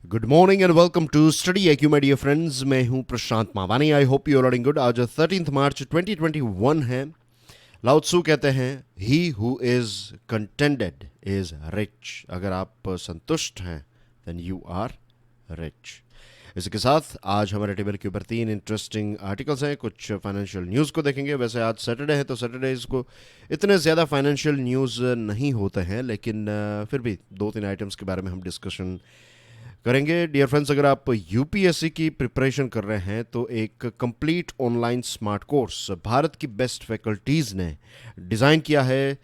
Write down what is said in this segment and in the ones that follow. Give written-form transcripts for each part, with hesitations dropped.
Good morning and welcome to study IQ my dear friends. मैं हूं Prashant Mawani. I hope you are doing good. आज 13 March 2021 है। Lao Tzu कहते हैं he who is contented is rich. अगर आप संतुष्ट हैं देन यू आर रिच। इसी के साथ आज हमारे टेबल के ऊपर 3 इंटरेस्टिंग आर्टिकल्स हैं। कुछ फाइनेंशियल न्यूज़ को देखेंगे। वैसे आज सैटरडे है तो सैटरडेज को इतने ज़्यादा फाइनेंशियल न्यूज़ नहीं होते हैं, लेकिन फिर भी 2-3 आइटम्स के बारे में हम डिस्कशन करेंगे। डियर फ्रेंड्स, अगर आप यूपीएससी की प्रिपरेशन कर रहे हैं तो एक complete online smart course Bharat की बेस्ट फैकल्टीज़ ने डिज़ाइन किया है,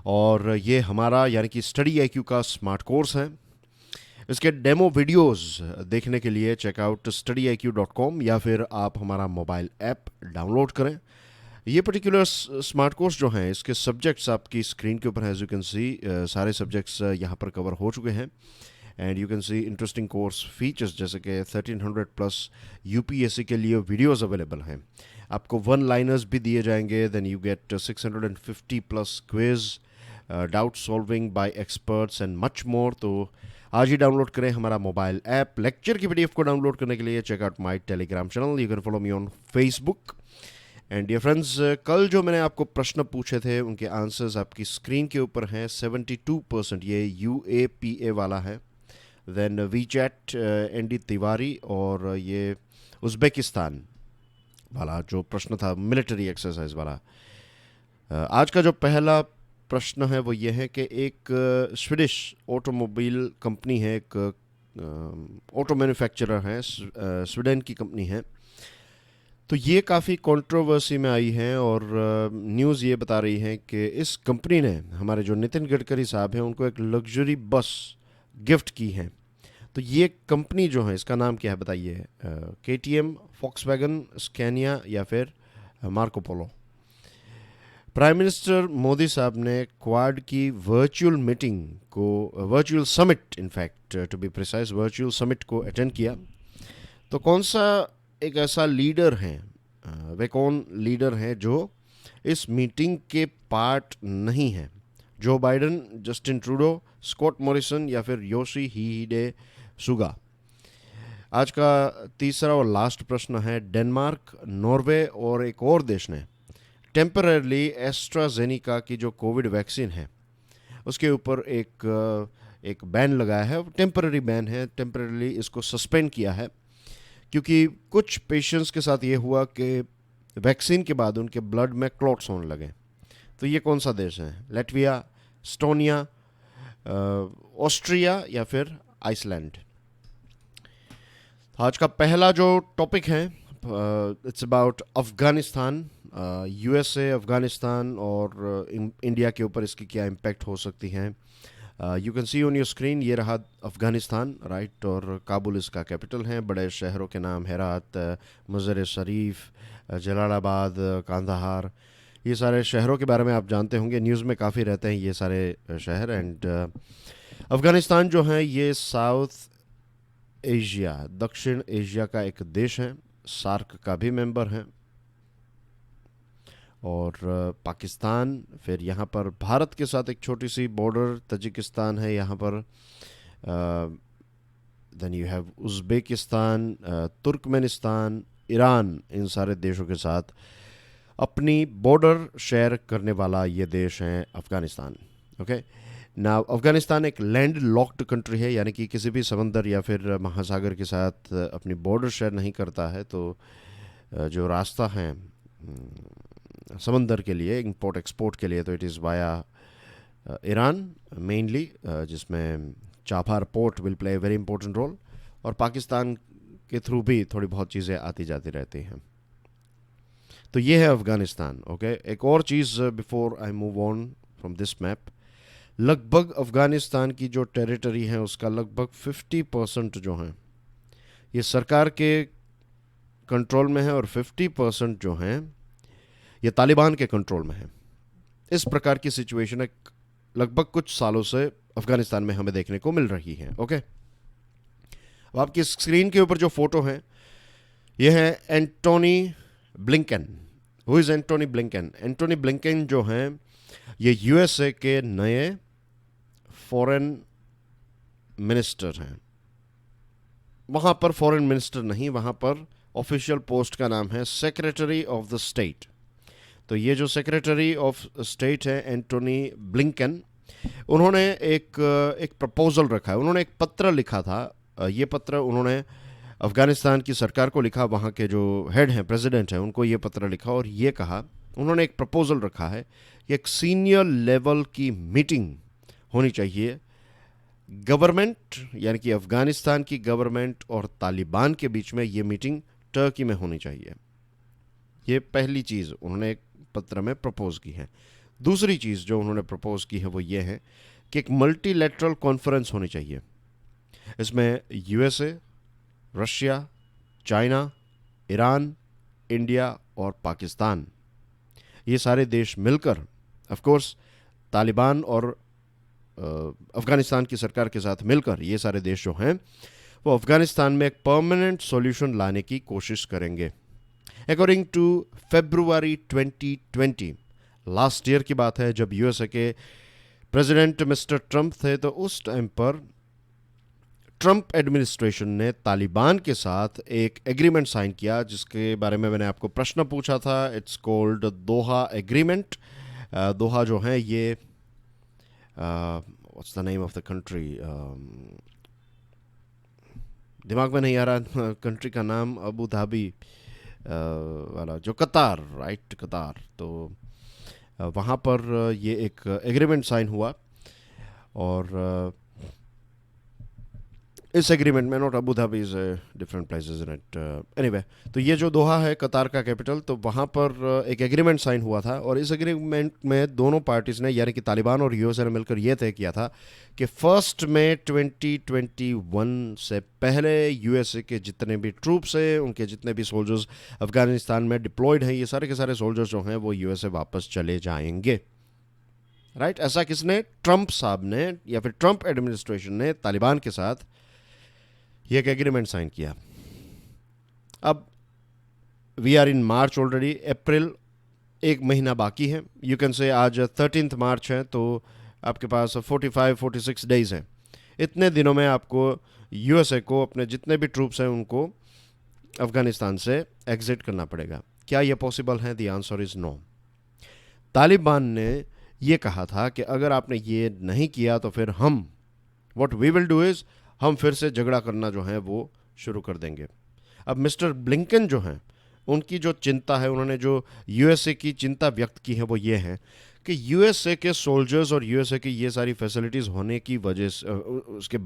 और ये हमारा यानी कि स्टडी IQ का स्मार्ट कोर्स है। इसके डेमो वीडियोस देखने के लिए चेकआउट studiiq.com या फिर आप हमारा मोबाइल ऐप डाउनलोड करें। ये पर्टिकुलर स्मार्ट कोर्स जो हैं इसके सब्जेक्ट्स आपकी स्क्रीन के ऊपर है। एज यू कैन सी सारे सब्जेक्ट्स यहाँ पर कवर हो चुके हैं। And you can see interesting course features जैसे कि 1300 प्लस यूपीएससी के लिए वीडियोस अवेलेबल हैं। आपको वन लाइनर्स भी दिए जाएंगे। Then you get 650 plus quiz, doubt solving by experts and much more. तो आज ही डाउनलोड करें हमारा मोबाइल ऐप। लेक्चर की PDF को डाउनलोड करने के लिए check out my Telegram channel. You can follow me on Facebook. And dear friends, कल जो मैंने आपको प्रश्न पूछे थे उनके आंसर्स आपकी स्क्रीन के ऊपर हैं। 72% ये UAPA वाला है। देन वीचैट ND तिवारी, और ये उज़्बेकिस्तान वाला जो प्रश्न था मिलिट्री एक्सरसाइज वाला। आज का जो पहला प्रश्न है वो ये है कि एक स्वीडिश ऑटोमोबाइल कंपनी है, एक ऑटो मैन्युफैक्चरर है, स्वीडन की कंपनी है। तो ये काफ़ी कंट्रोवर्सी में आई है, और न्यूज़ ये बता रही है कि इस कंपनी ने हमारे जो नितिन गडकरी साहब हैं उनको एक लग्जरी बस गिफ्ट की है। तो ये कंपनी जो है इसका नाम क्या है बताइए? KTM, फॉक्सवैगन, स्कैनिया या फिर Marco Polo. Prime minister Modi साहब ने क्वाड की वर्चुअल मीटिंग को, virtual summit in fact to be precise, virtual summit को अटेंड किया। तो कौन सा एक ऐसा लीडर है, वे कौन लीडर हैं जो इस मीटिंग के पार्ट नहीं है? Joe Biden, Justin Trudeau, Scott Morrison या फिर योशी हिडे सुगा। आज का तीसरा और लास्ट प्रश्न है, डेनमार्क, नॉर्वे और एक और देश ने टेम्पररली एस्ट्राजेनिका की जो कोविड वैक्सीन है उसके ऊपर एक बैन लगाया है। टेम्पररी बैन है, टेम्पररली इसको सस्पेंड किया है, क्योंकि कुछ पेशेंट्स के साथ ये हुआ कि वैक्सीन के बाद उनके ब्लड में क्लॉट्स होने लगे। तो ये कौन सा देश है? लैटविया, एस्टोनिया, ऑस्ट्रिया या फिर आइसलैंड। आज का पहला जो टॉपिक है it's about Afghanistan. USA, Afghanistan और इंडिया के ऊपर इसकी क्या इम्पैक्ट हो सकती हैं। You can see on your screen, ये रहा अफ़गानिस्तान, राइट, और काबुल इसका कैपिटल है। बड़े शहरों के नाम हेरात, मज़र शरीफ, जलालाबाद, कांदाहार, ये सारे शहरों के बारे में आप जानते होंगे, न्यूज़ में काफ़ी रहते हैं ये सारे शहर। एंड अफ़गानिस्तान जो है ये साउथ एशिया, दक्षिण एशिया का एक देश है, सार्क का भी मेंबर है। और पाकिस्तान, फिर यहाँ पर भारत के साथ एक छोटी सी बॉर्डर तजिकिस्तान है यहाँ पर। Then you have Uzbekistan, Turkmenistan, Iran, इन सारे देशों के साथ अपनी बॉर्डर शेयर करने वाला ये देश है अफ़गानिस्तान। ओके, ना अफ़गानिस्तान एक लैंड लॉक्ड कंट्री है, यानी कि किसी भी समंदर या फिर महासागर के साथ अपनी बॉर्डर शेयर नहीं करता है। तो जो रास्ता है समंदर के लिए, इंपोर्ट एक्सपोर्ट के लिए, तो it is via Iran mainly, जिसमें Chabahar port will play a very important role, और पाकिस्तान के थ्रू भी थोड़ी बहुत चीज़ें आती जाती रहती हैं। तो ये है अफ़गानिस्तान। ओके, एक और चीज़ before I move on from this map, लगभग अफ़गानिस्तान की जो टेरिटरी है उसका लगभग 50% जो हैं ये सरकार के कंट्रोल में है, और 50% जो हैं ये तालिबान के कंट्रोल में है। इस प्रकार की सिचुएशन लगभग कुछ सालों से अफ़गानिस्तान में हमें देखने को मिल रही है। ओके, अब आपकी स्क्रीन के ऊपर जो फोटो है ये है Antony Blinken. Who is Antony Blinken? Antony Blinken जो हैं ये USA के नए फॉरेन मिनिस्टर हैं। वहाँ पर फॉरेन मिनिस्टर नहीं, वहाँ पर ऑफिशियल पोस्ट का नाम है सेक्रेटरी ऑफ द स्टेट। तो ये जो सेक्रेटरी ऑफ स्टेट है एंटोनी ब्लिंकन, उन्होंने एक प्रपोजल रखा है, उन्होंने एक पत्र लिखा था। ये पत्र उन्होंने अफ़गानिस्तान की सरकार को लिखा, वहाँ के जो हेड हैं, प्रेसिडेंट हैं, उनको ये पत्र लिखा और ये कहा, उन्होंने एक प्रपोजल रखा है कि एक सीनियर लेवल की मीटिंग होनी चाहिए गवर्नमेंट, यानी कि अफ़गानिस्तान की गवर्नमेंट और तालिबान के बीच में। ये मीटिंग टर्की में होनी चाहिए। ये पहली चीज़ उन्होंने एक पत्र में प्रपोज की है। दूसरी चीज़ जो उन्होंने प्रपोज की है वो ये है कि एक मल्टीलैटरल कॉन्फ्रेंस होनी चाहिए। इसमें USA, Russia, China, Iran, India और पाकिस्तान, ये सारे देश मिलकर, ऑफ कोर्स तालिबान और अफ़गानिस्तान की सरकार के साथ मिलकर, ये सारे देश जो हैं वो अफ़गानिस्तान में एक परमानेंट सॉल्यूशन लाने की कोशिश करेंगे। According to February 2020, last year की बात है, जब यूएसए के प्रेसिडेंट मिस्टर ट्रंप थे, तो उस टाइम पर ट्रंप एडमिनिस्ट्रेशन ने तालिबान के साथ एक एग्रीमेंट साइन किया, जिसके बारे में मैंने आपको प्रश्न पूछा था। It's called Doha agreement. Doha जो है ये, what's the name of the country, दिमाग में नहीं आ रहा कंट्री का नाम, अबू धाबी वाला जो कतार, राइट, कतार। तो वहाँ पर ये एक एग्रीमेंट साइन हुआ और इस एग्रीमेंट में, not Abu Dhabi, is different places in it, anyway, तो ये जो दोहा है कतार का कैपिटल, तो वहाँ पर एक एग्रीमेंट साइन हुआ था और इस एग्रीमेंट में दोनों पार्टीज़ ने, यानी कि तालिबान और यूएसए ने मिलकर ये तय किया था कि 1 मई 2021 से पहले यूएसए के जितने भी ट्रूप्स हैं, उनके जितने भी सोल्जर्स अफगानिस्तान में डिप्लॉयड हैं, ये सारे के सारे सोल्जर्स जो हैं वो यूएसए वापस चले जाएंगे। राइट, ऐसा किसने? ट्रंप साहब ने, या फिर ट्रंप एडमिनिस्ट्रेशन ने तालिबान के साथ ये एक एग्रीमेंट साइन किया। अब we are in March already, April एक महीना बाकी है। यू कैन से आज 13 मार्च है, तो आपके पास 45-46 डेज हैं। इतने दिनों में आपको यूएसए को अपने जितने भी ट्रूप्स हैं उनको अफगानिस्तान से एग्जिट करना पड़ेगा। क्या यह पॉसिबल है? The answer is no. Taliban ने ये कहा था कि अगर आपने ये नहीं किया तो फिर हम, what we will do is, हम फिर से झगड़ा करना जो है वो शुरू कर देंगे। अब मिस्टर ब्लिंकन जो हैं, उनकी जो चिंता है, उन्होंने जो यूएसए की चिंता व्यक्त की है वो ये है कि यूएसए के सोल्जर्स और यूएसए की ये सारी फैसिलिटीज़ होने की वजह से, उसके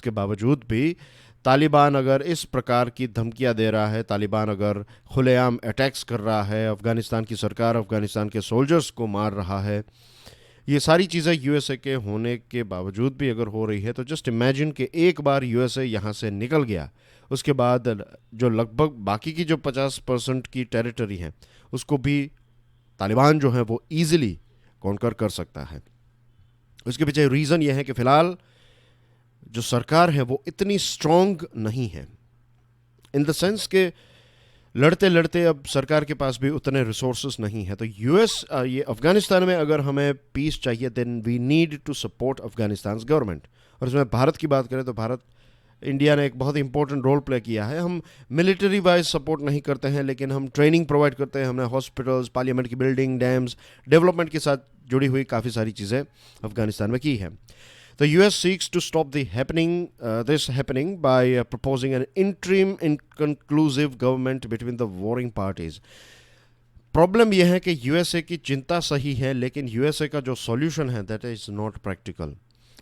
बावजूद भी तालिबान अगर इस प्रकार की धमकियां दे रहा है, तालिबान अगर खुलेआम अटैक्स कर रहा है, अफ़गानिस्तान की सरकार अफ़गानिस्तान के सोल्जर्स को मार रहा है, ये सारी चीज़ें यूएसए के होने के बावजूद भी अगर हो रही है, तो जस्ट इमेजिन कि एक बार यूएसए यहाँ से निकल गया, उसके बाद जो लगभग बाकी की जो 50% की टेरिटरी है उसको भी तालिबान जो है वो ईजिली कॉन्कर कर सकता है। उसके पीछे रीज़न ये है कि फ़िलहाल जो सरकार है वो इतनी स्ट्रॉन्ग नहीं है, इन द सेंस के लड़ते लड़ते अब सरकार के पास भी उतने रिसोर्सेज नहीं है। तो ये अफ़गानिस्तान में अगर हमें पीस चाहिए, then we need to support Afghanistan government. और इसमें भारत की बात करें तो भारत, इंडिया ने एक बहुत इंपॉर्टेंट रोल प्ले किया है। हम मिलिट्री वाइज सपोर्ट नहीं करते हैं, लेकिन हम ट्रेनिंग प्रोवाइड करते हैं। हमने हॉस्पिटल्स, पार्लियामेंट की बिल्डिंग, डैम्स, डेवलपमेंट के साथ जुड़ी हुई काफ़ी सारी चीज़ें अफ़गानिस्तान में की है। The US seeks to stop this happening by proposing an interim inconclusive government between the warring parties. Problem यह है कि यूएसए की चिंता सही है, लेकिन यूएसए का जो सॉल्यूशन है दैट इज़ नॉट प्रैक्टिकल।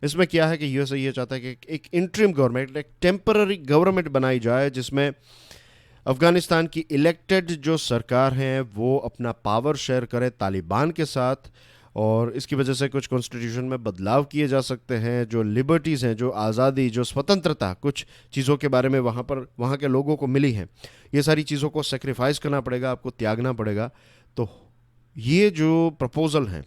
इसमें क्या है कि यूएसए ये चाहता है कि एक इंटरिम गवर्नमेंट, एक टेम्पररी गवर्नमेंट बनाई जाए, जिसमें अफ़गानिस्तान की इलेक्टेड जो सरकार है वो अपना पावर शेयर करे तालिबान के साथ, और इसकी वजह से कुछ कॉन्स्टिट्यूशन में बदलाव किए जा सकते हैं। जो लिबर्टीज़ हैं, जो आज़ादी, जो स्वतंत्रता, कुछ चीज़ों के बारे में वहाँ के लोगों को मिली हैं, ये सारी चीज़ों को सेक्रीफाइस करना पड़ेगा, आपको त्यागना पड़ेगा। तो ये जो प्रपोज़ल है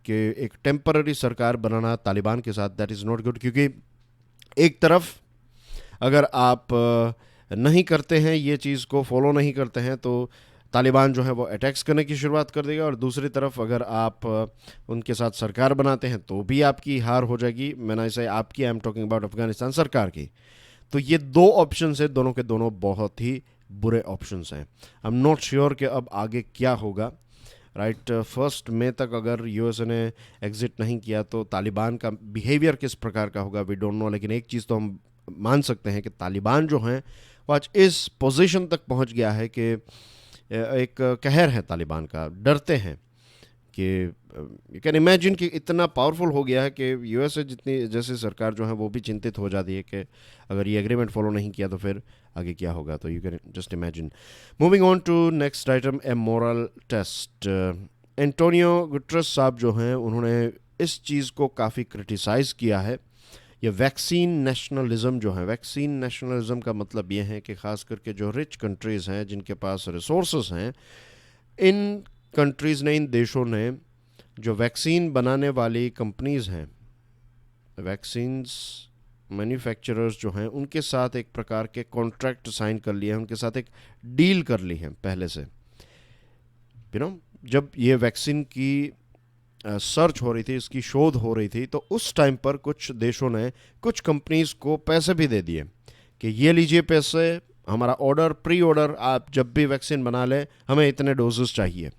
कि एक टेम्पररी सरकार बनाना तालिबान के साथ, दैट इज़ नॉट गुड, क्योंकि एक तरफ अगर आप नहीं करते हैं, ये चीज़ को फॉलो नहीं करते हैं, तो तालिबान जो है वो अटैक्स करने की शुरुआत कर देगा, और दूसरी तरफ अगर आप उनके साथ सरकार बनाते हैं तो भी आपकी हार हो जाएगी। मैंने इसे आपकी, I am talking about Afghanistan सरकार की। तो ये दो ऑप्शन है, दोनों के दोनों बहुत ही बुरे ऑप्शंस हैं। आई एम नॉट श्योर कि अब आगे क्या होगा। राइट, 1 मई तक अगर यूएसए ने एग्जिट नहीं किया तो तालिबान का बिहेवियर किस प्रकार का होगा वी डोंट नो। लेकिन एक चीज़ तो हम मान सकते हैं कि तालिबान जो हैं वो आज इस पोजीशन तक पहुंच गया है कि एक कहर है तालिबान का, डरते हैं कि यू कैन इमेजिन कि इतना पावरफुल हो गया है कि यूएसए जितनी जैसी सरकार जो है वो भी चिंतित हो जाती है कि अगर ये एग्रीमेंट फॉलो नहीं किया तो फिर आगे क्या होगा। तो you can just imagine. Moving on to next item, a moral test. Antonio Guterres साहब जो हैं उन्होंने इस चीज़ को काफ़ी क्रिटिसाइज़ किया है। ये वैक्सीन नेशनलिज्म जो है, वैक्सीन नेशनलिज्म का मतलब ये है कि ख़ास करके जो रिच कंट्रीज़ हैं जिनके पास रिसोर्सेज हैं, इन कंट्रीज़ ने, इन देशों ने जो वैक्सीन बनाने वाली कंपनीज़ हैं, वैक्सीन्स मैन्युफैक्चरर्स जो हैं, उनके साथ एक प्रकार के कॉन्ट्रैक्ट साइन कर लिए हैं, उनके साथ एक डील कर ली है पहले से। जब ये वैक्सीन की सर्च हो रही थी, इसकी शोध हो रही थी, तो उस टाइम पर कुछ देशों ने कुछ कंपनीज को पैसे भी दे दिए कि ये लीजिए पैसे, हमारा ऑर्डर, प्री ऑर्डर, आप जब भी वैक्सीन बना लें हमें इतने डोजेस चाहिए।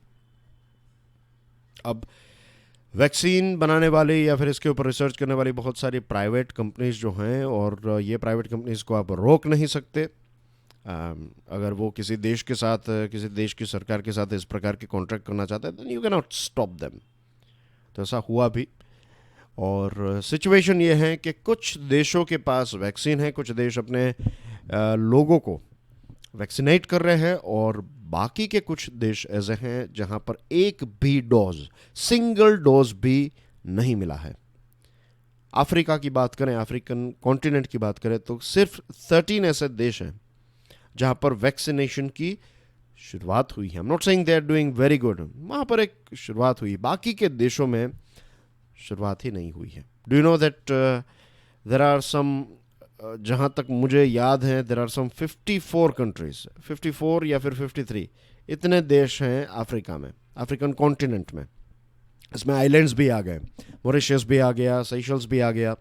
अब वैक्सीन बनाने वाली या फिर इसके ऊपर रिसर्च करने वाली बहुत सारी प्राइवेट कंपनीज जो हैं, और ये प्राइवेट कंपनीज को आप रोक नहीं सकते। अगर वो किसी देश के साथ, किसी देश की सरकार के साथ इस प्रकार के कॉन्ट्रैक्ट करना चाहते हैं तो you can not stop them. तो ऐसा हुआ भी, और सिचुएशन ये है कि कुछ देशों के पास वैक्सीन है, कुछ देश अपने लोगों को वैक्सीनेट कर रहे हैं, और बाकी के कुछ देश ऐसे हैं जहां पर एक भी डोज, सिंगल डोज भी नहीं मिला है। अफ्रीका की बात करें, अफ्रीकन कॉन्टिनेंट की बात करें तो सिर्फ 13 ऐसे देश हैं जहां पर वैक्सीनेशन की शुरुआत हुई है। I am not saying they are doing very good, वहां पर एक शुरुआत हुई, बाकी के देशों में शुरुआत ही नहीं हुई है। Do you know that there are some, जहाँ तक मुझे याद है, देर आर सम 54 कंट्रीज, 54 या फिर 53 इतने देश हैं अफ्रीका में, अफ्रीकन कॉन्टिनेंट में। इसमें आइलैंड्स भी आ गए, मॉरिशस भी आ गया, सेशल्स भी आ गया।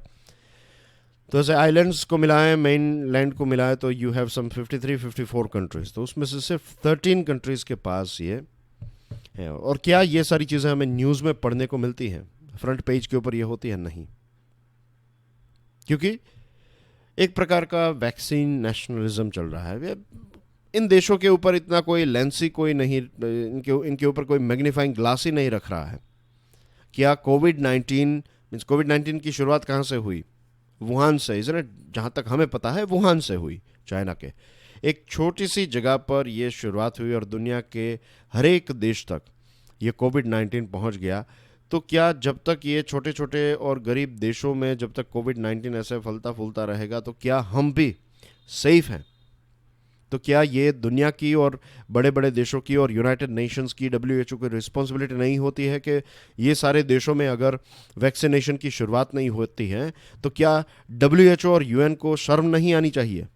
तो ऐसे आइलैंड्स को मिलाएं, मेन लैंड को मिलाएं, तो यू हैव सम 53-54 कंट्रीज। तो उसमें से सिर्फ 13 कंट्रीज के पास ये है। और क्या ये सारी चीज़ें हमें न्यूज़ में पढ़ने को मिलती हैं, फ्रंट पेज के ऊपर ये होती है? नहीं, क्योंकि एक प्रकार का वैक्सीन नेशनलिज्म चल रहा है। इन देशों के ऊपर इतना कोई लेंसी कोई नहीं, इनके ऊपर कोई मैग्नीफाइंग ग्लास ही नहीं रख रहा है। क्या कोविड-19 की शुरुआत कहाँ से हुई? वुहान से, इसलिए जहाँ तक हमें पता है वुहान से हुई, चाइना के एक छोटी सी जगह पर यह शुरुआत हुई, और दुनिया के हर एक देश तक ये कोविड-19 पहुँच गया। तो क्या जब तक ये छोटे छोटे और गरीब देशों में जब तक कोविड-19 ऐसे फलता फूलता रहेगा तो क्या हम भी सेफ हैं? तो क्या ये दुनिया की और बड़े बड़े देशों की और यूनाइटेड नेशंस की, WHO की रिस्पॉन्सिबिलिटी नहीं होती है कि ये सारे देशों में अगर वैक्सीनेशन की शुरुआत नहीं होती है तो क्या WHO और UN को शर्म नहीं आनी चाहिए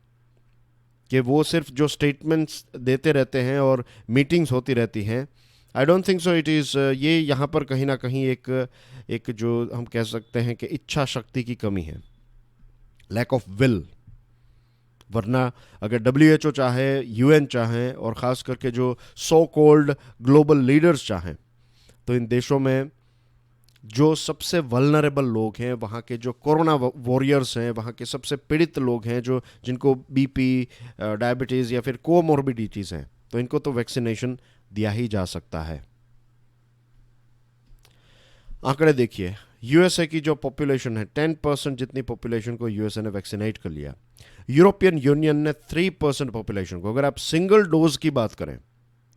कि वो सिर्फ जो स्टेटमेंट्स देते रहते हैं और मीटिंग्स होती रहती हैं? I don't think so it is. ये यहाँ पर कहीं ना कहीं एक जो हम कह सकते हैं कि इच्छा शक्ति की कमी है, लैक ऑफ विल। वरना अगर WHO चाहे, UN चाहे, और ख़ास करके जो सो कॉल्ड ग्लोबल लीडर्स चाहें, तो इन देशों में जो सबसे वल्नरेबल लोग हैं, वहाँ के जो कोरोना वॉरियर्स हैं, वहाँ के सबसे पीड़ित लोग हैं, जो जिनको BP, डायबिटीज़ या फिर कोमॉर्बिडिटीज़ हैं, तो इनको तो वैक्सीनेशन दिया ही जा सकता है। आंकड़े देखिए, यूएसए की जो पॉपुलेशन है, 10% जितनी पॉपुलेशन को यूएसए ने वैक्सीनेट कर लिया। यूरोपियन यूनियन ने 3% पॉपुलेशन को, अगर आप सिंगल डोज की बात करें,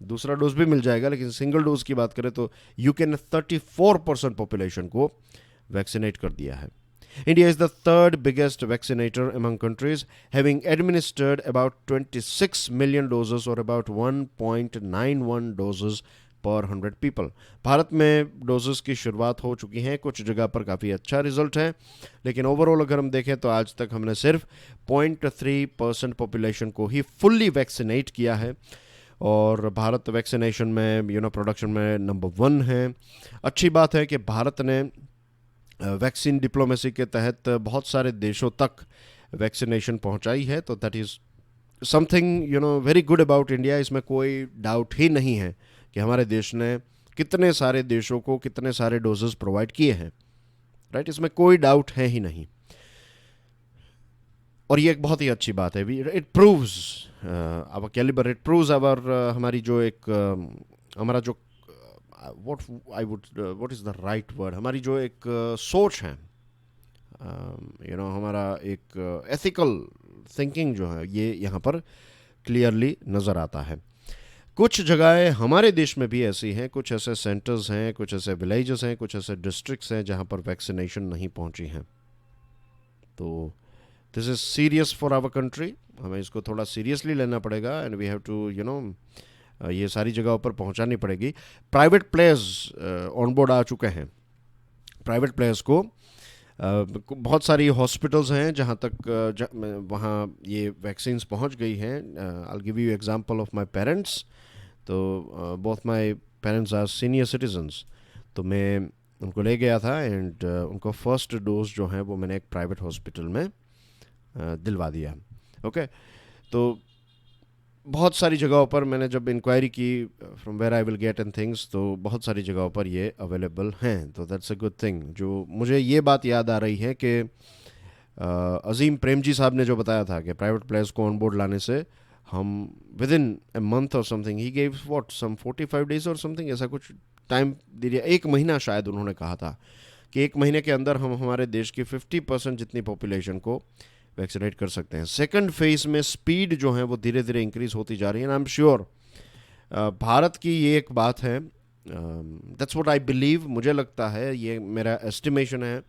दूसरा डोज भी मिल जाएगा, लेकिन सिंगल डोज की बात करें तो यूके ने 34% पॉपुलेशन को वैक्सीनेट कर दिया है। India is the third biggest vaccinator among countries, having administered about 26 million doses or about 1.91 doses per 100 people. Bharat में डोजेस की शुरुआत हो चुकी हैं, कुछ जगह पर काफ़ी अच्छा रिजल्ट है, लेकिन ओवरऑल अगर हम देखें तो आज तक हमने सिर्फ 0.3% पॉपुलेशन को ही फुल्ली वैक्सीनेट किया है। और भारत वैक्सीनेशन में प्रोडक्शन में नंबर 1 है। अच्छी बात है कि भारत ने वैक्सीन डिप्लोमेसी के तहत बहुत सारे देशों तक वैक्सीनेशन पहुंचाई है, तो that is something very good about India. इसमें कोई डाउट ही नहीं है कि हमारे देश ने कितने सारे देशों को कितने सारे डोजेस प्रोवाइड किए हैं, राइट। इसमें कोई डाउट है ही नहीं, और ये एक बहुत ही अच्छी बात है। It proves our calibre, it proves our हमारी जो एक हमारा जो what is the right word, हमारी जो एक सोच है, हमारा एक एथिकल थिंकिंग जो है, ये यहाँ पर क्लियरली नज़र आता है। कुछ जगहें हमारे देश में भी ऐसी हैं, कुछ ऐसे सेंटर्स हैं, कुछ ऐसे विलेजेस हैं, कुछ ऐसे डिस्ट्रिक्ट्स हैं जहाँ पर वैक्सीनेशन नहीं पहुँची हैं। तो this is serious for our country, हमें इसको थोड़ा सीरियसली लेना पड़ेगा, एंड वी हैव टू ये सारी जगहों पर पहुँचानी पड़ेगी। प्राइवेट प्लेयर्स ऑन बोर्ड आ चुके हैं। प्राइवेट प्लेयर्स को बहुत सारी हॉस्पिटल्स हैं जहाँ तक वहाँ ये वैक्सीन्स पहुँच गई हैं। I give you example of my parents. तो both my parents are senior citizens, तो मैं उनको ले गया था, एंड उनको फर्स्ट डोज जो है वो मैंने एक प्राइवेट हॉस्पिटल में दिलवा दिया। ओके, तो बहुत सारी जगहों पर मैंने जब इंक्वायरी की from where I will get and things, तो बहुत सारी जगहों पर ये अवेलेबल हैं, तो दैट्स अ गुड थिंग। जो मुझे ये बात याद आ रही है कि अजीम प्रेमजी साहब ने जो बताया था कि प्राइवेट प्लेयर्स को ऑन बोर्ड लाने से हम within a month or something, he gave what some 45 days or something, ऐसा कुछ टाइम दे दिया, 1 महीना शायद उन्होंने कहा था कि 1 महीने के अंदर हम हमारे देश की 50% जितनी पॉपुलेशन को वैक्सीनेट कर सकते हैं। सेकंड फेज में स्पीड जो है वो धीरे धीरे इंक्रीज होती जा रही है। आई एम श्योर भारत की ये एक बात है, दैट्स व्हाट आई बिलीव, मुझे लगता है, ये मेरा एस्टिमेशन है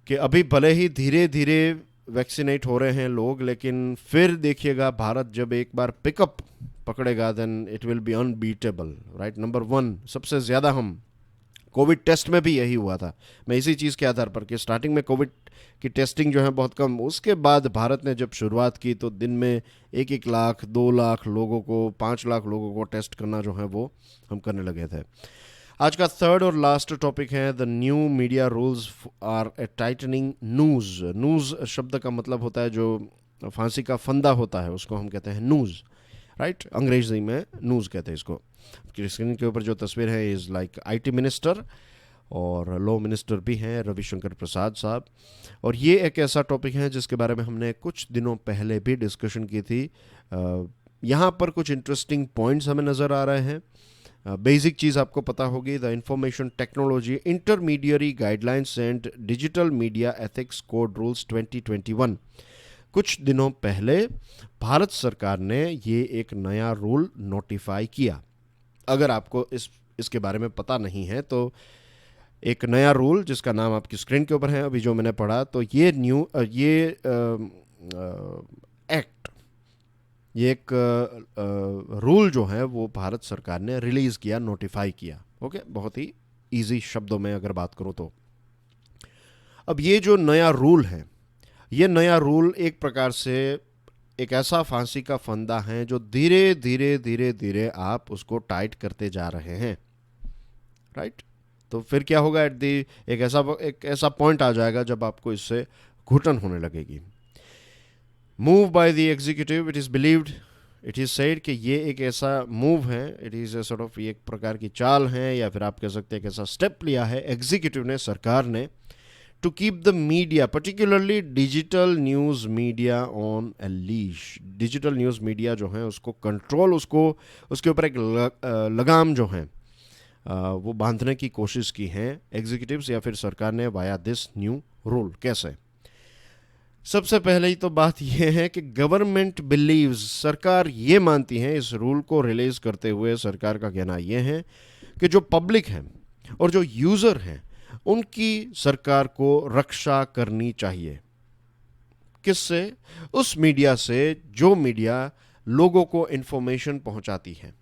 कि अभी भले ही धीरे धीरे वैक्सीनेट हो रहे हैं लोग, लेकिन फिर देखिएगा भारत जब एक बार पिकअप पकड़ेगा then it will be unbeatable, right. Number 1 सबसे ज़्यादा हम कोविड टेस्ट में भी यही हुआ था। मैं इसी चीज़ के आधार पर कि स्टार्टिंग में कोविड की टेस्टिंग जो है बहुत कम, उसके बाद भारत ने जब शुरुआत की तो दिन में 1-1 लाख 2 लाख लोगों को 5 लाख लोगों को टेस्ट करना जो है वो हम करने लगे थे। आज का थर्ड और लास्ट टॉपिक है the new media rules are a tightening news. News शब्द का मतलब होता है जो फांसी का फंदा होता है, उसको हम कहते हैं न्यूज़, राइट। अंग्रेजी में न्यूज़ कहते हैं इसको। स्क्रीन के ऊपर जो तस्वीर है इज़ लाइक आईटी मिनिस्टर और लॉ मिनिस्टर भी हैं रविशंकर प्रसाद साहब, और ये एक ऐसा टॉपिक है जिसके बारे में हमने कुछ दिनों पहले भी डिस्कशन की थी। यहाँ पर कुछ इंटरेस्टिंग पॉइंट्स हमें नज़र आ रहे हैं। बेसिक चीज़ आपको पता होगी, the information technology intermediary guidelines and digital media ethics code rules 2021। कुछ दिनों पहले भारत सरकार ने ये एक नया रूल नोटिफाई किया। अगर आपको इसके बारे में पता नहीं है तो एक नया रूल जिसका नाम आपकी स्क्रीन के ऊपर है अभी जो मैंने पढ़ा, तो ये एक्ट, ये एक रूल जो है वो भारत सरकार ने रिलीज़ किया, नोटिफाई किया। ओके, बहुत ही इजी शब्दों में अगर बात करूं तो अब ये जो नया रूल है, ये नया रूल एक प्रकार से एक ऐसा फांसी का फंदा है जो धीरे धीरे धीरे धीरे आप उसको टाइट करते जा रहे हैं, राइट। तो फिर क्या होगा, एक ऐसा पॉइंट आ जाएगा जब आपको इससे घुटन होने लगेगी। Move by the executive, it is believed, it is said कि ये एक ऐसा मूव है, it is a sort of, ये एक प्रकार की चाल है या फिर आप कह सकते हैं एक ऐसा स्टेप लिया है एग्जीक्यूटिव ने, सरकार ने, to keep the media particularly digital news media on a leash. Digital news media जो है उसको कंट्रोल, उसके ऊपर एक लगाम जो है वो बांधने की कोशिश की है एग्जीक्यूटिव्स या फिर सरकार ने वाया दिस न्यू रूल। कैसे? सबसे पहले ही तो बात यह है कि गवर्नमेंट बिलीव्स, सरकार ये मानती है, इस रूल को रिलीज करते हुए सरकार का कहना यह है कि जो पब्लिक है और जो यूज़र हैं उनकी सरकार को रक्षा करनी चाहिए। किससे? उस मीडिया से जो मीडिया लोगों को इंफॉर्मेशन पहुंचाती है।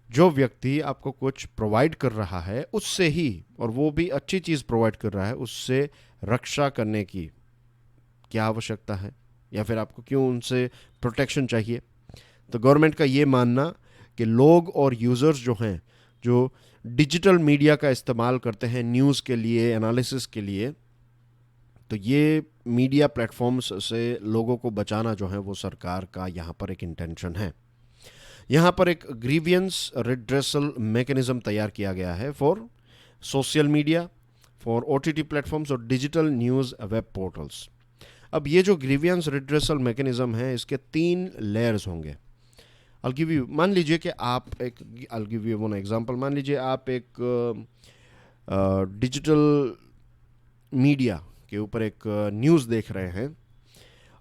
जो व्यक्ति आपको कुछ प्रोवाइड कर रहा है उससे ही, और वो भी अच्छी चीज़ प्रोवाइड कर रहा है, उससे रक्षा करने की क्या आवश्यकता है, या फिर आपको क्यों उनसे प्रोटेक्शन चाहिए? तो गवर्नमेंट का ये मानना कि लोग और यूज़र्स जो हैं, जो डिजिटल मीडिया का इस्तेमाल करते हैं न्यूज़ के लिए, एनालिसिस के लिए, तो ये मीडिया प्लेटफॉर्म्स से लोगों को बचाना जो है वो सरकार का यहाँ पर एक इंटेंशन है। यहाँ पर एक ग्रीवियंस रिड्रेसल मैकेनिज्म तैयार किया गया है for social media, for OTT platforms और डिजिटल न्यूज़ वेब पोर्टल्स। अब ये जो ग्रीवियंस रिड्रेसल मैकेनिज्म है, इसके 3 लेयर्स होंगे। I'll give you, मान लीजिए कि आप एक, I'll give you one example, मान लीजिए आप एक डिजिटल मीडिया के ऊपर एक न्यूज़ देख रहे हैं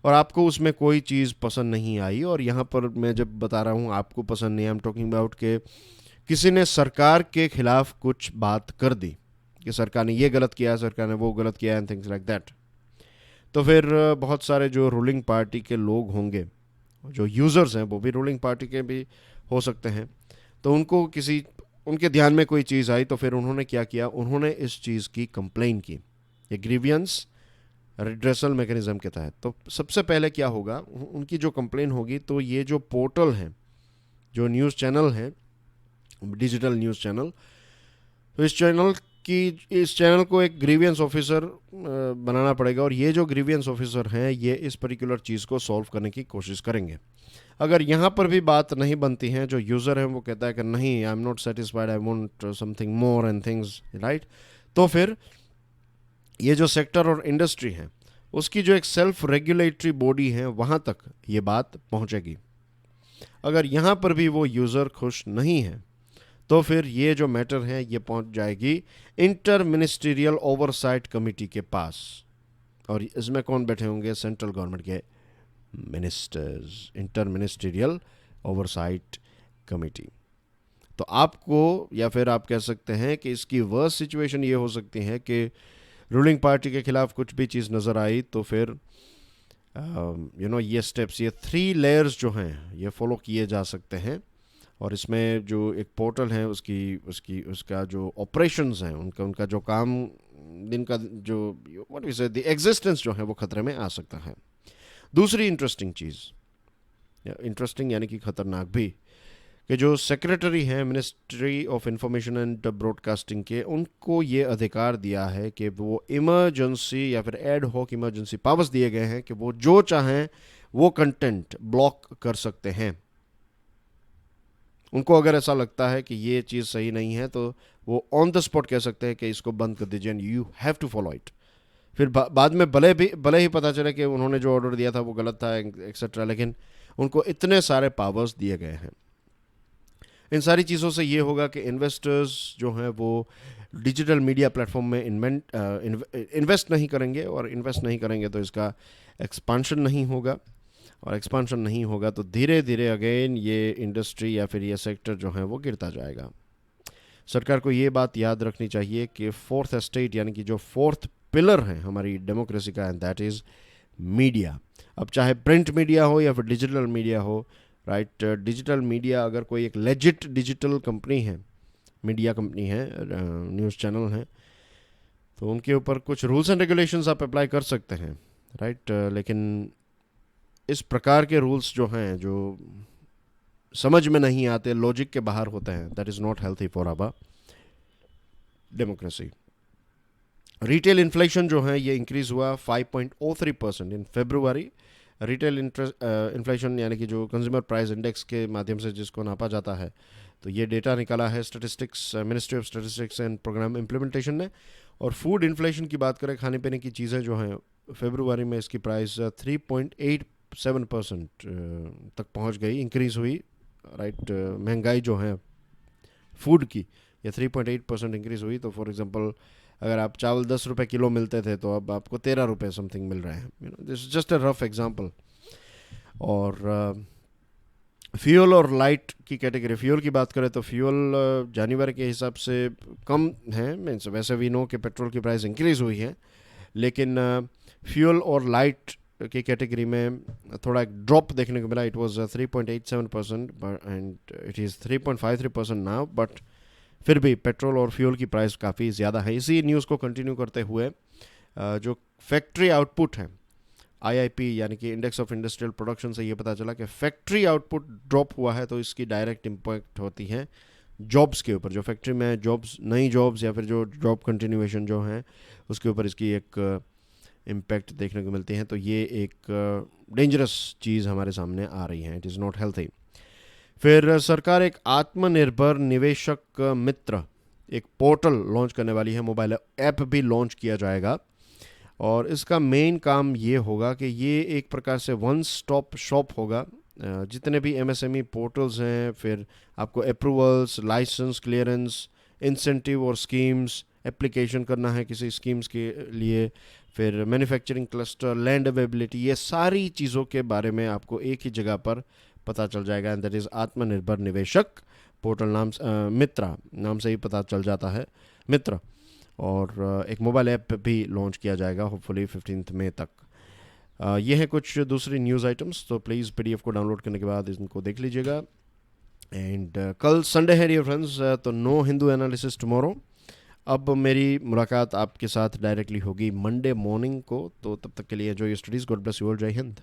और आपको उसमें कोई चीज़ पसंद नहीं आई, और यहाँ पर मैं जब बता रहा हूँ आपको पसंद नहीं, आई एम टॉकिंग अबाउट के किसी ने सरकार के खिलाफ कुछ बात कर दी कि सरकार ने ये गलत किया, सरकार ने वो गलत किया, एंड थिंग्स लाइक दैट। तो फिर बहुत सारे जो रूलिंग पार्टी के लोग होंगे, जो यूज़र्स हैं, वो भी रूलिंग पार्टी के भी हो सकते हैं, तो उनको उनके ध्यान में कोई चीज़ आई, तो फिर उन्होंने क्या किया, उन्होंने इस चीज़ की कंप्लेन की, ये ग्रीवियंस रिड्रेसल मैकेनिज्म के तहत। तो सबसे पहले क्या होगा, उनकी जो कंप्लेन होगी, तो ये जो पोर्टल हैं, जो न्यूज़ चैनल हैं, डिजिटल न्यूज़ चैनल, तो इस चैनल को एक ग्रीवियंस ऑफिसर बनाना पड़ेगा, और ये जो ग्रीवियंस ऑफिसर हैं, ये इस पर्टिकुलर चीज़ को सॉल्व करने की कोशिश करेंगे। अगर यहाँ पर भी बात नहीं बनती है, जो यूज़र है वो कहता है कि नहीं, आई am not satisfied, I want something more and things, right, तो फिर ये जो सेक्टर और इंडस्ट्री है, उसकी जो एक सेल्फ रेगुलेटरी बॉडी है, वहाँ तक ये बात पहुँचेगी। अगर यहाँ पर भी वो यूज़र खुश नहीं है, तो फिर ये जो मैटर है ये पहुंच जाएगी इंटर मिनिस्ट्रियल ओवरसाइट कमेटी के पास, और इसमें कौन बैठे होंगे, सेंट्रल गवर्नमेंट के ministers, inter ministerial oversight committee. तो आपको, या फिर आप कह सकते हैं कि इसकी वर्स्ट सिचुएशन ये हो सकती है कि रूलिंग पार्टी के खिलाफ कुछ भी चीज़ नज़र आई, तो फिर ये स्टेप्स, ये 3 लेयर्स जो हैं ये फॉलो किए जा सकते हैं। और इसमें जो एक पोर्टल है, उसका जो ऑपरेशंस हैं, उनका जो काम दिन का, जो व्हाट वी से द एग्जिस्टेंस जो है वो खतरे में आ सकता है। दूसरी इंटरेस्टिंग चीज़, इंटरेस्टिंग यानी कि खतरनाक भी, कि जो सेक्रेटरी हैं ministry of information and broadcasting के, उनको ये अधिकार दिया है कि वो इमरजेंसी या फिर एड हॉक इमरजेंसी पावर्स दिए गए हैं कि वो जो चाहें वो कंटेंट ब्लॉक कर सकते हैं। उनको अगर ऐसा लगता है कि ये चीज़ सही नहीं है, तो वो ऑन द स्पॉट कह सकते हैं कि इसको बंद कर दीजिए, and you have to follow it. फिर बाद में भले ही पता चले कि उन्होंने जो ऑर्डर दिया था वो गलत था, एक्सेट्रा, लेकिन उनको इतने सारे पावर्स दिए गए हैं। इन सारी चीज़ों से ये होगा कि इन्वेस्टर्स जो हैं वो डिजिटल मीडिया प्लेटफॉर्म में इन्वेस्ट नहीं करेंगे, और इन्वेस्ट नहीं करेंगे तो इसका एक्सपांशन नहीं होगा, और एक्सपांशन नहीं होगा तो धीरे धीरे अगेन ये इंडस्ट्री या फिर ये सेक्टर जो है वो गिरता जाएगा। सरकार को ये बात याद रखनी चाहिए कि 4th एस्टेट, यानी कि जो 4th पिलर है हमारी डेमोक्रेसी का, एंड दैट इज़ मीडिया। अब चाहे प्रिंट मीडिया हो या फिर डिजिटल मीडिया हो, राइट, डिजिटल मीडिया अगर कोई एक लेजिट डिजिटल कंपनी है, मीडिया कंपनी है, न्यूज़ चैनल है, तो उनके ऊपर कुछ रूल्स एंड रेगुलेशंस आप अप्लाई कर सकते हैं, राइट, लेकिन इस प्रकार के रूल्स जो हैं, जो समझ में नहीं आते, लॉजिक के बाहर होते हैं, that is not healthy for our democracy. Retail inflation जो है ये इंक्रीज़ हुआ 5.03% इन फरवरी। रिटेल इन्फ्लेशन यानी कि जो कंज्यूमर प्राइस इंडेक्स के माध्यम से जिसको नापा जाता है, तो ये डेटा निकाला है statistics, ministry of statistics and programme implementation ने। और फूड इन्फ्लेशन की बात करें, खाने पीने की चीज़ें जो हैं, फरवरी में इसकी प्राइस 3.87% तक पहुंच गई, इंक्रीज़ हुई, राइट। महंगाई जो है फूड की, ये 3.8% इंक्रीज़ हुई। तो फॉर एग्जांपल अगर आप चावल 10 रुपये किलो मिलते थे, तो अब आपको 13 रुपये समथिंग मिल रहे हैं। This is just a rough example. और फ्यूल और लाइट की कैटेगरी, फ्यूल की बात करें तो फ्यूल जनवरी के हिसाब से कम है, मीन्स वैसे भी नो कि पेट्रोल की प्राइस इंक्रीज़ हुई है, लेकिन फ्यूल और लाइट की कैटेगरी में थोड़ा एक ड्रॉप देखने को मिला। It was 3.87% and it is 3.53% now, but फिर भी पेट्रोल और फ्यूल की प्राइस काफ़ी ज़्यादा है। इसी न्यूज़ को कंटिन्यू करते हुए जो फैक्ट्री आउटपुट है IIP यानी कि इंडेक्स ऑफ इंडस्ट्रियल प्रोडक्शन से ये पता चला कि फैक्ट्री आउटपुट ड्रॉप हुआ है, तो इसकी डायरेक्ट इम्पैक्ट होती है जॉब्स के ऊपर। जो फैक्ट्री में जॉब्स, नई जॉब्स या फिर जो जॉब कंटिन्यूएशन जो हैं, उसके ऊपर इसकी एक इम्पैक्ट देखने को मिलती है। तो ये एक डेंजरस चीज़ हमारे सामने आ रही है। It is not healthy. फिर सरकार एक आत्मनिर्भर निवेशक मित्र एक पोर्टल लॉन्च करने वाली है, मोबाइल ऐप भी लॉन्च किया जाएगा। और इसका मेन काम ये होगा कि ये एक प्रकार से वन स्टॉप शॉप होगा। जितने भी MSME पोर्टल्स हैं, फिर आपको अप्रूवल्स, लाइसेंस, क्लियरेंस, इंसेंटिव और स्कीम्स एप्लीकेशन करना है किसी स्कीम्स के लिए, फिर मैन्युफैक्चरिंग क्लस्टर, लैंड अवेबिलिटी, ये सारी चीज़ों के बारे में आपको एक ही जगह पर पता चल जाएगा। एंड दैट इज़ आत्मनिर्भर निवेशक पोर्टल नाम, मित्रा नाम से ही पता चल जाता है, मित्र। और एक मोबाइल ऐप भी लॉन्च किया जाएगा होपफुली 15 मई तक। ये हैं कुछ दूसरी न्यूज़ आइटम्स, तो प्लीज़ PDF को डाउनलोड करने के बाद इनको देख लीजिएगा। एंड कल संडे है डियर फ्रेंड्स, तो नो हिंदू एनालिसिस टुमारो। अब मेरी मुलाकात आपके साथ डायरेक्टली होगी मंडे मॉर्निंग को। तो तब तक के लिए enjoy your studies, God bless you all, जय हिंद।